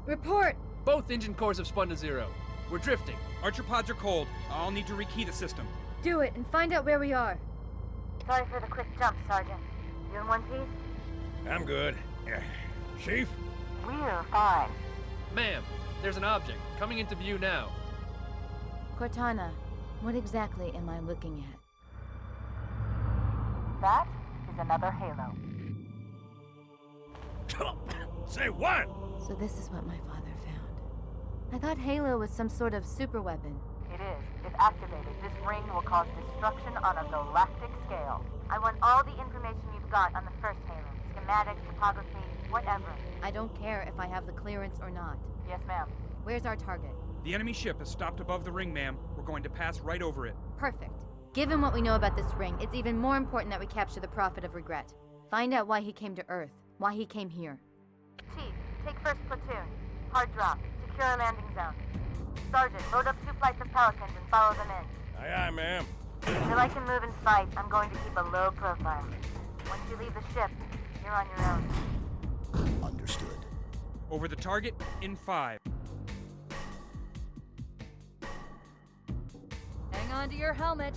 Report! Both engine cores have spun to zero. We're drifting. Archer pods are cold. I'll need to rekey the system. Do it and find out where we are. Sorry for the quick jump, Sergeant. You in one piece? I'm good. Chief? We're fine. Ma'am, there's an object coming into view now. Cortana, what exactly am I looking at? That is another Halo. Say what? So this is what my father found. I thought Halo was some sort of super weapon. It is. If activated, this ring will cause destruction on a galactic scale. I want all the information you've got on the first Halo. Schematics, topography, whatever. I don't care if I have the clearance or not. Yes, ma'am. Where's our target? The enemy ship has stopped above the ring, ma'am. We're going to pass right over it. Perfect. Given what we know about this ring, it's even more important that we capture the Prophet of Regret. Find out why he came to Earth, why he came here. Chief, take first platoon. Hard drop. Secure a landing zone. Sergeant, load up 2 flights of Pelicans and follow them in. Aye, aye, ma'am. Until I can move and fight, I'm going to keep a low profile. Once you leave the ship, you're on your own. Understood. Over the target in 5. Hang on to your helmet.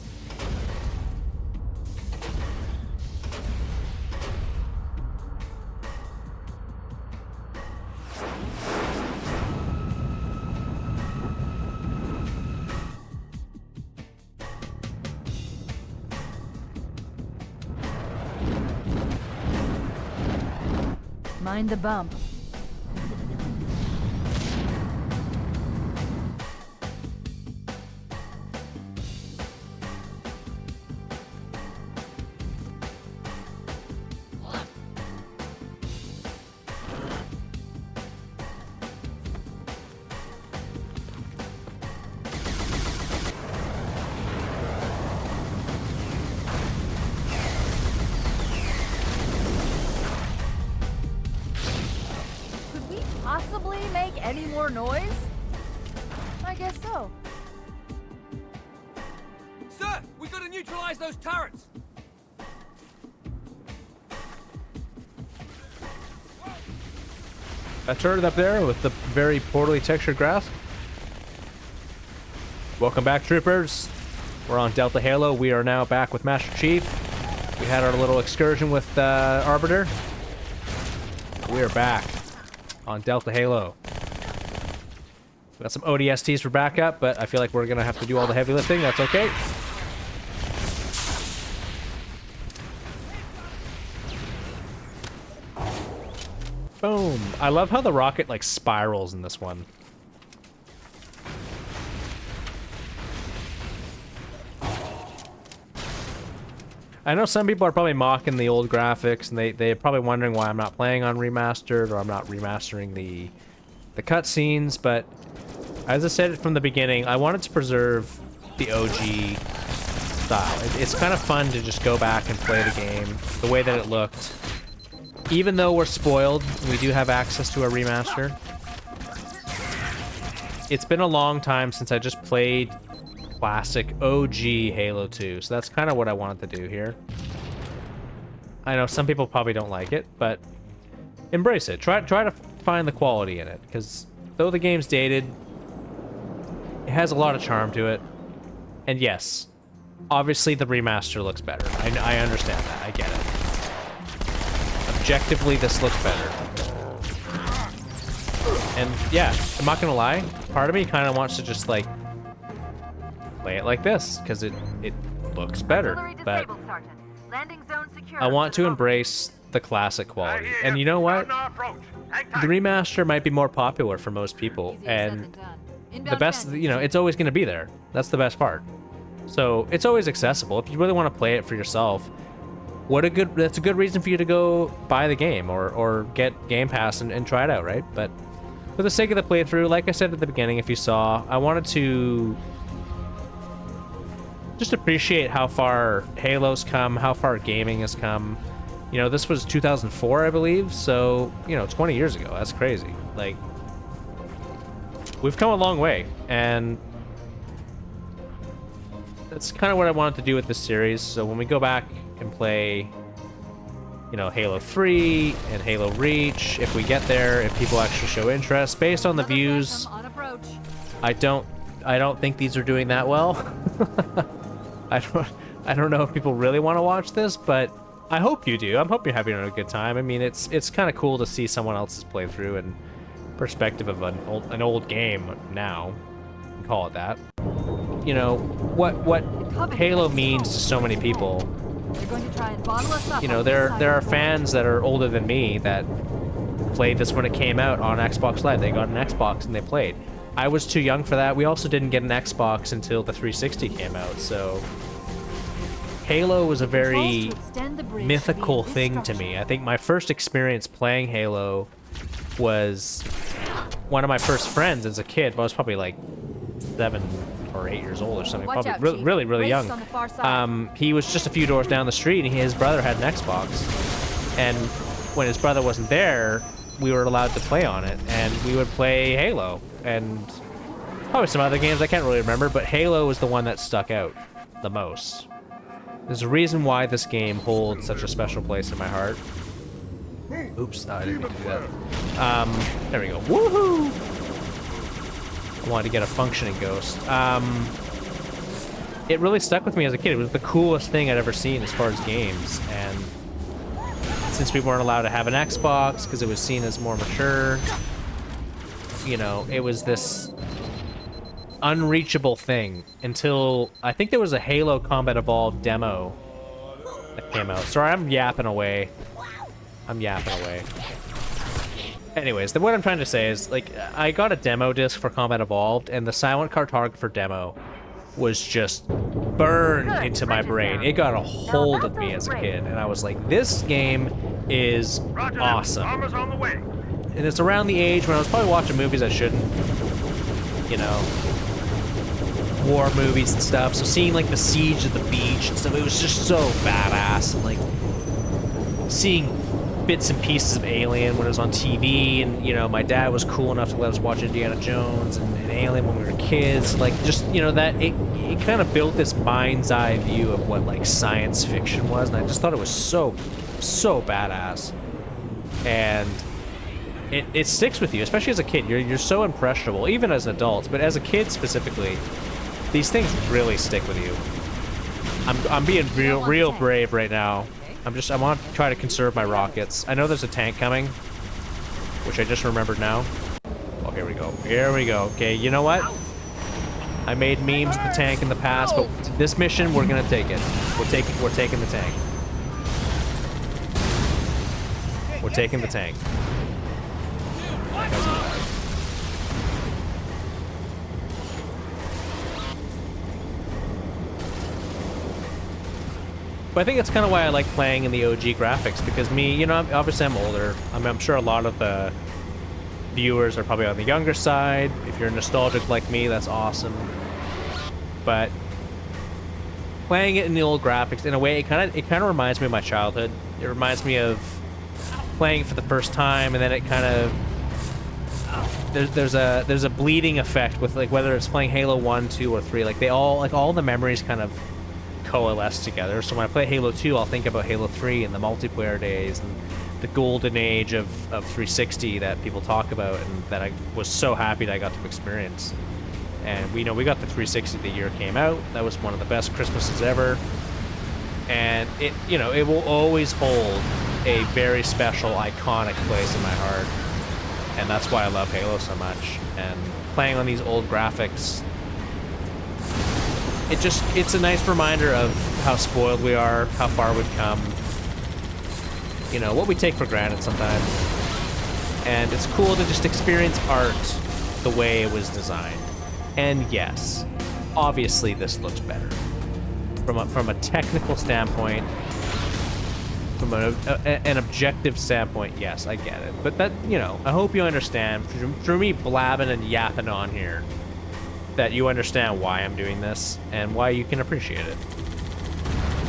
Mind the bump. Possibly make any more noise? I guess so. Sir, we've got to neutralize those turrets! That turret up there with the very poorly textured grass. Welcome back, troopers. We're on Delta Halo. We are now back with Master Chief. We had our little excursion with Arbiter. We are back on Delta Halo. We got some ODSTs for backup, but I feel like we're gonna have to do all the heavy lifting. That's okay. Boom. I love how the rocket like spirals in this one. I know some people are probably mocking the old graphics, and they're probably wondering why I'm not playing on remastered, or I'm not remastering the cutscenes, but as I said from the beginning, I wanted to preserve the OG style. It's kind of fun to just go back and play the game the way that it looked. Even though we're spoiled, we do have access to a remaster. It's been a long time since I just played classic OG Halo 2, so that's kind of what I wanted to do here. I know some people probably don't like it, but embrace it. Try to find the quality in it, because though the game's dated, it has a lot of charm to it. And yes, obviously the remaster looks better. I understand that. I get it. Objectively, this looks better. And yeah, I'm not gonna lie, part of me kind of wants to just like play it like this because it looks better, but I want to embrace the classic quality. And you know what? The remaster might be more popular for most people, and the best, you know, it's always going to be there. That's the best part. So it's always accessible. If you really want to play it for yourself, that's a good reason for you to go buy the game or get Game Pass and try it out, right? But for the sake of the playthrough, like I said at the beginning, if you saw, I wanted to just appreciate how far Halo's come, how far gaming has come. You know, this was 2004, I believe, so, you know, 20 years ago. That's crazy. Like, we've come a long way, and that's kind of what I wanted to do with this series. So when we go back and play you know, Halo 3 and Halo Reach, if we get there, if people actually show interest. Based on the views, I don't think these are doing that well. I don't know if people really want to watch this, but I hope you do. I hope you're having a good time. I mean, it's kind of cool to see someone else's playthrough and perspective of an old game now. You can call it that. You know, what Halo means to so many people. They're going to try and bottle us up. You know, there are fans that are older than me that played this when it came out on Xbox Live. They got an Xbox and they played. I was too young for that. We also didn't get an Xbox until the 360 came out, so Halo was a very mythical thing to me. I think my first experience playing Halo was one of my first friends as a kid. I was probably like 7 or 8 years old or something. Watch Probably out, really Chief. young. Race on the far side. He was just a few doors down the street, and his brother had an Xbox. And when his brother wasn't there, we were allowed to play on it, and we would play Halo and probably some other games I can't really remember, but Halo was the one that stuck out the most. There's a reason why this game holds such a special place in my heart. Oops, no, I didn't mean to do that. There we go. Woohoo! I wanted to get a functioning ghost. It really stuck with me as a kid. It was the coolest thing I'd ever seen as far as games, and since we weren't allowed to have an Xbox because it was seen as more mature, you know, it was this unreachable thing until I think there was a Halo Combat Evolved demo that came out. Sorry, I'm yapping away. Anyways, what I'm trying to say is, like, I got a demo disc for Combat Evolved, and the Silent Cartographer demo was just burned into my brain. It got a hold of me as a kid, and I was like, this game is awesome. Armor's on the way. And it's around the age when I was probably watching movies I shouldn't, you know, war movies and stuff. So seeing like the siege of the beach and stuff, it was just so badass. And like seeing bits and pieces of Alien when it was on TV, and you know, my dad was cool enough to let us watch Indiana Jones and Alien when we were kids. Like, just, you know, that it kind of built this mind's eye view of what like science fiction was, and I just thought it was so badass. And it sticks with you, especially as a kid. You're so impressionable, even as an adult, but as a kid specifically, these things really stick with you. I'm being real brave right now. I want to try to conserve my rockets. I know there's a tank coming, which I just remembered now. Oh, here we go. Here we go. Okay, you know what? I made memes of the tank in the past, but this mission, we're gonna take it. We're taking the tank. We're taking the tank. But I think that's kind of why I like playing in the OG graphics, because me, you know, obviously I'm older. I'm sure a lot of the viewers are probably on the younger side. If you're nostalgic like me, that's awesome. But playing it in the old graphics, in a way, it kind of reminds me of my childhood. It reminds me of playing it for the first time, and then it kind of there's a bleeding effect with, like, whether it's playing Halo 1, 2, or 3. Like, all the memories kind of coalesce together. So when I play Halo 2, I'll think about Halo 3 and the multiplayer days and the golden age of 360 that people talk about, and that I was so happy that I got to experience. And we got the 360 the year it came out. That was one of the best Christmases ever. And it will always hold a very special, iconic place in my heart. And that's why I love Halo so much. And playing on these old graphics, it's a nice reminder of how spoiled we are, how far we've come, you know, what we take for granted sometimes. And it's cool to just experience art the way it was designed. And yes, obviously this looks better. From a technical standpoint, from an objective standpoint, yes, I get it. But that, you know, I hope you understand, through me blabbing and yapping on here, that you understand why I'm doing this and why you can appreciate it.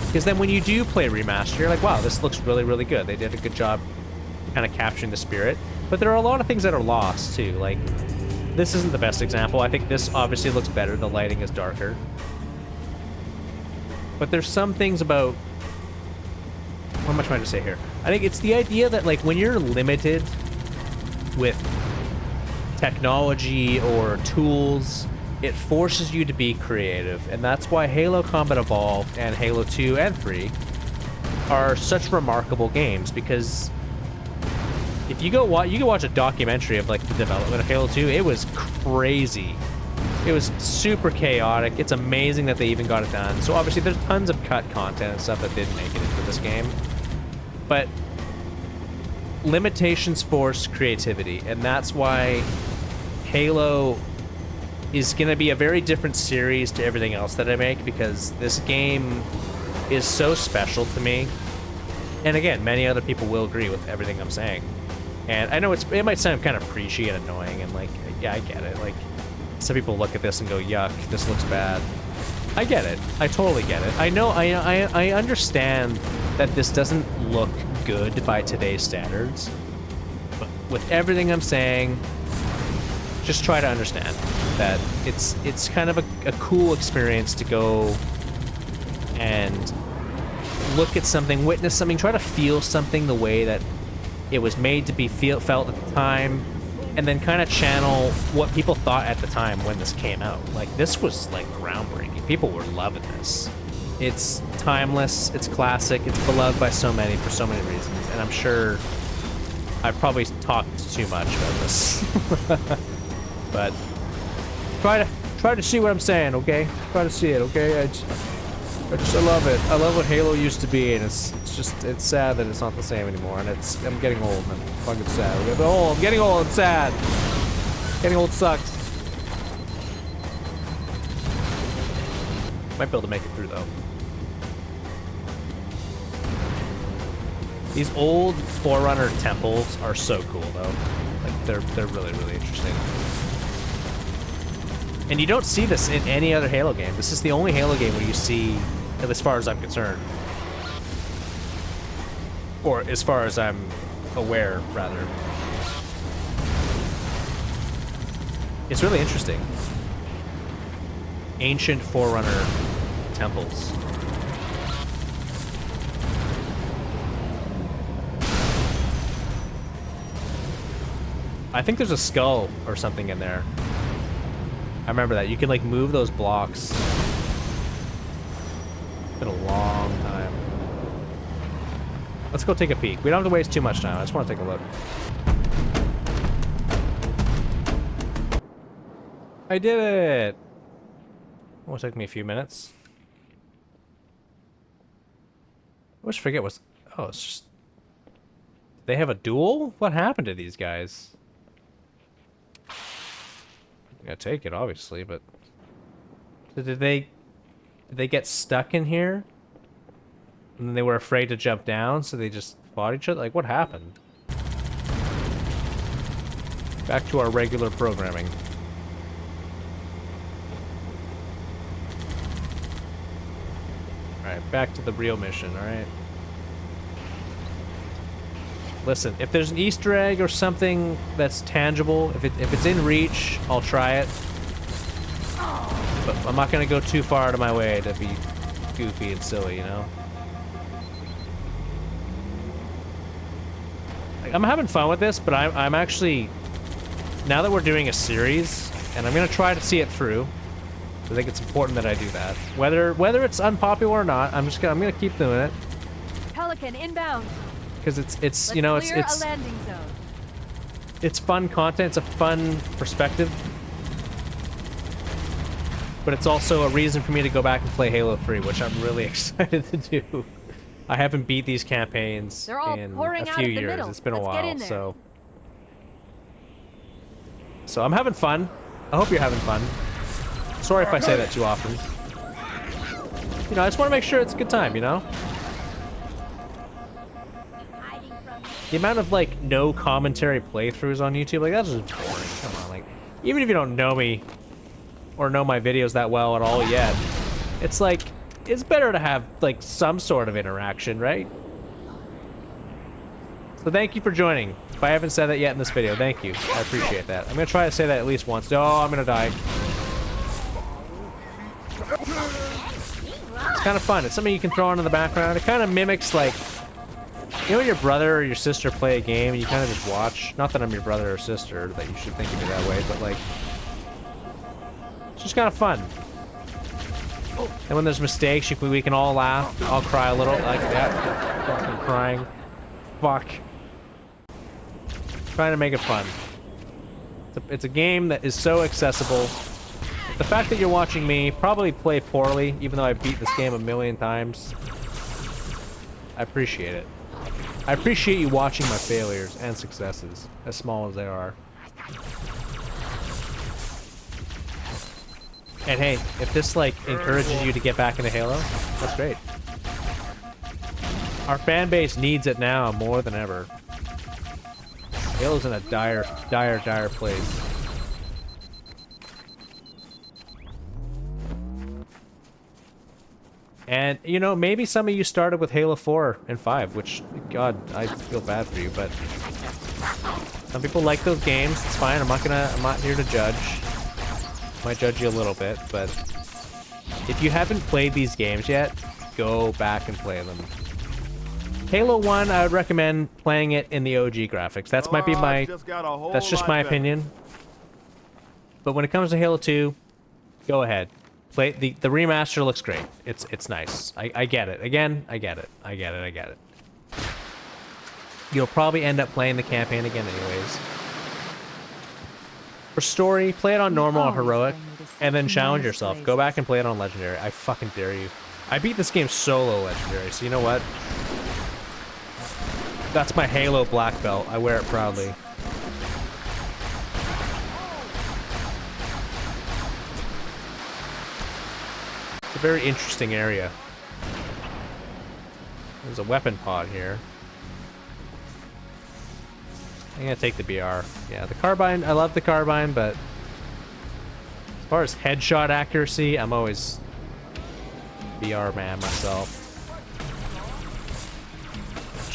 Because then when you do play Remaster, you're like, wow, this looks really, really good. They did a good job kind of capturing the spirit. But there are a lot of things that are lost, too. Like, this isn't the best example. I think this obviously looks better. The lighting is darker. But there's some things about How much am I to say here? I think it's the idea that like when you're limited with technology or tools, it forces you to be creative, and that's why Halo Combat Evolved and Halo 2 and 3 are such remarkable games, because if you go you can watch a documentary of like the development of Halo 2, it was crazy. It was super chaotic. It's amazing that they even got it done. So obviously there's tons of cut content and stuff that didn't make it into this game. But limitations force creativity, and that's why Halo is going to be a very different series to everything else that I make, because this game is so special to me. And again, many other people will agree with everything I'm saying. And I know it might sound kind of preachy and annoying, and like, yeah, I get it. Like, some people look at this and go, yuck, this looks bad. I get it. I totally get it. I know, I understand that this doesn't look good by today's standards. But with everything I'm saying, just try to understand that it's kind of a cool experience to go and look at something, witness something, try to feel something the way that it was made to be felt at the time, and then kind of channel what people thought at the time when this came out. Like, this was like groundbreaking. People were loving this. It's timeless, it's classic, it's beloved by so many for so many reasons, and I'm sure I've probably talked too much about this. But try to see what I'm saying, okay? Try to see it, okay? I love it. I love what Halo used to be, and it's just sad that it's not the same anymore. And I'm getting old, and I'm fucking sad. I'm getting old and sad. Getting old sucks. Might be able to make it through though. These old Forerunner temples are so cool though. Like they're really, really interesting. And you don't see this in any other Halo game. This is the only Halo game where you see, as far as I'm concerned, or as far as I'm aware, rather. It's really interesting. Ancient Forerunner temples. I think there's a skull or something in there. I remember that. You can like move those blocks. It's been a long time. Let's go take a peek. We don't have to waste too much time. I just want to take a look. I did it! It only took me a few minutes. I always forget what's... Oh, it's just... They have a duel? What happened to these guys? I'm gonna take it, obviously, but... So did they get stuck in here? And then they were afraid to jump down, so they just fought each other? Like, what happened? Back to our regular programming. Alright, back to the real mission, alright? Listen, if there's an Easter egg or something that's tangible, if it's in reach, I'll try it. But I'm not gonna go too far out of my way to be goofy and silly, you know? Like, I'm having fun with this, but I'm actually... Now that we're doing a series, and I'm gonna try to see it through, I think it's important that I do that. Whether it's unpopular or not, I'm gonna keep doing it. Pelican inbound. Because it's Let's you know clear it's a landing zone. it's fun content, it's a fun perspective, but it's also a reason for me to go back and play Halo 3, which I'm really excited to do. I haven't beat these campaigns They're all in pouring a out few of the years. middle. It's been a Let's get while, in there. so I'm having fun. I hope you're having fun. Sorry if I say that too often. You know, I just want to make sure it's a good time, you know? The amount of, like, no commentary playthroughs on YouTube, like, that's just boring. Come on, like, even if you don't know me or know my videos that well at all yet, it's like, it's better to have, like, some sort of interaction, right? So thank you for joining. If I haven't said that yet in this video, thank you. I appreciate that. I'm gonna try to say that at least once. Oh, I'm gonna die. It's kind of fun. It's something you can throw on in the background. It kind of mimics, like, You know when your brother or your sister play a game and you kind of just watch? Not that I'm your brother or sister, that you should think of me that way, but like... It's just kind of fun. And when there's mistakes, we can all laugh. I'll cry a little, like that. Fucking crying. Fuck. Trying to make it fun. It's a game that is so accessible. The fact that you're watching me probably play poorly, even though I beat this game a million times, I appreciate it. I appreciate you watching my failures and successes, as small as they are. And hey, if this like encourages you to get back into Halo, that's great. Our fan base needs it now more than ever. Halo's in a dire place. And, you know, maybe some of you started with Halo 4 and 5, which, God, I feel bad for you, but some people like those games. It's fine. I'm not here to judge. Might judge you a little bit, but if you haven't played these games yet, go back and play them. Halo 1, I would recommend playing it in the OG graphics. That's might be my, that's just my opinion. But when it comes to Halo 2, go ahead. Play the remaster looks great. It's nice. I get it. Again, I get it. You'll probably end up playing the campaign again anyways. For story, play it on normal or heroic, and then challenge yourself. Go back and play it on legendary. I fucking dare you. I beat this game solo legendary, so you know what? That's my Halo black belt. I wear it proudly. It's a very interesting area. There's a weapon pod here. I'm gonna take the BR. Yeah, the carbine, I love the carbine, but as far as headshot accuracy, I'm always BR man myself.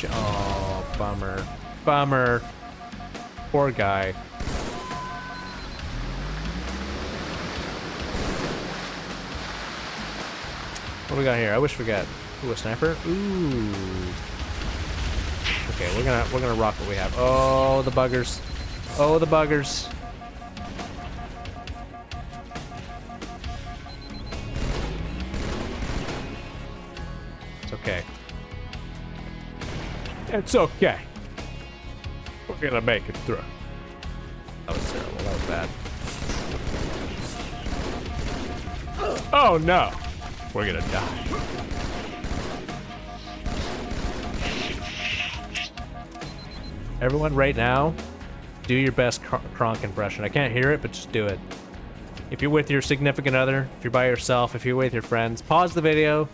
Oh, bummer. Bummer. Poor guy. What do we got here? I wish we got... Ooh, a sniper? Ooh. Okay, we're gonna rock what we have. Oh, the buggers. Oh, the buggers. It's okay. It's okay. We're gonna make it through. That was terrible. That was bad. Oh no! We're gonna die. Everyone right now, do your best Kronk impression. I can't hear it, but just do it. If you're with your significant other, if you're by yourself, if you're with your friends, pause the video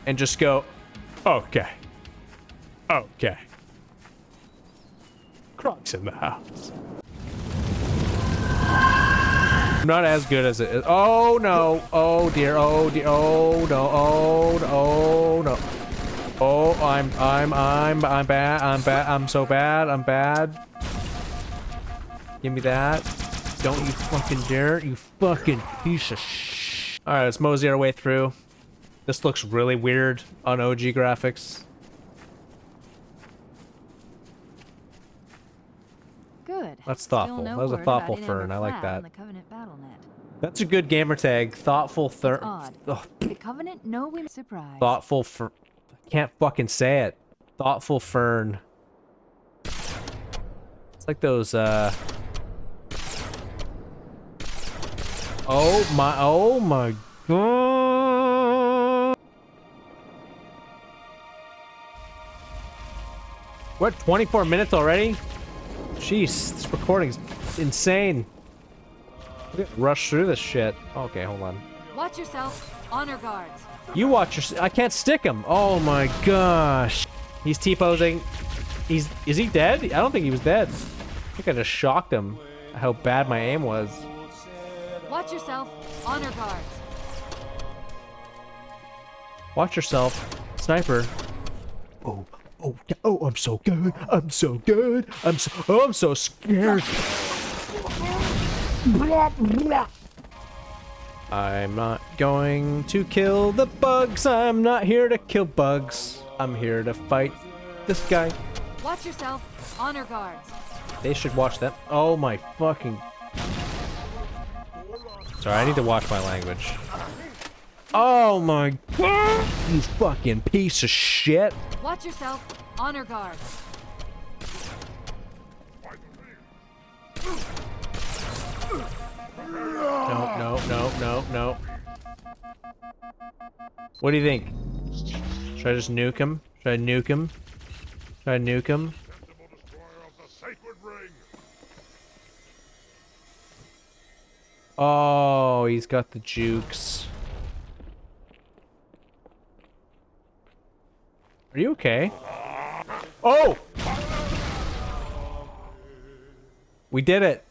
and just go, okay. Okay. Kronk's in the house. I'm not as good as it is. Oh no. Oh dear. Oh dear. Oh no. Oh no. Oh no. Oh, I'm bad. I'm bad. I'm so bad. I'm bad. Give me that. Don't you fucking dare. You fucking piece of shit. Alright, let's mosey our way through. This looks really weird on OG graphics. Good. That's thoughtful. That was a thoughtful fern. I like that. That's a good gamer tag. Thoughtful fern. The Covenant, no women. Surprise. Thoughtful fern. Can't fucking say it. Thoughtful fern. It's like those, oh my god. What, 24 minutes already? Jeez, this recording's insane. We gotta rush through this shit. Okay, hold on. Watch yourself. Honor guards. You watch your... I can't stick him. Oh my gosh. He's T-posing. Is he dead? I don't think he was dead. I think I just shocked him how bad my aim was. Watch yourself. Honor guards. Watch yourself. Sniper. Oh, I'm so good. I'm so good. I'm so scared. I'm not going to kill the bugs. I'm not here to kill bugs. I'm here to fight This guy. Watch yourself. Honor guards. They should watch that. Oh my fucking. Sorry, I need to watch my language. Oh my god! You fucking piece of shit! Watch yourself. Honor guards. No. What do you think? Should I just nuke him? Should I nuke him? Should I nuke him? Oh, he's got the jukes. Are you okay? Oh! We did it!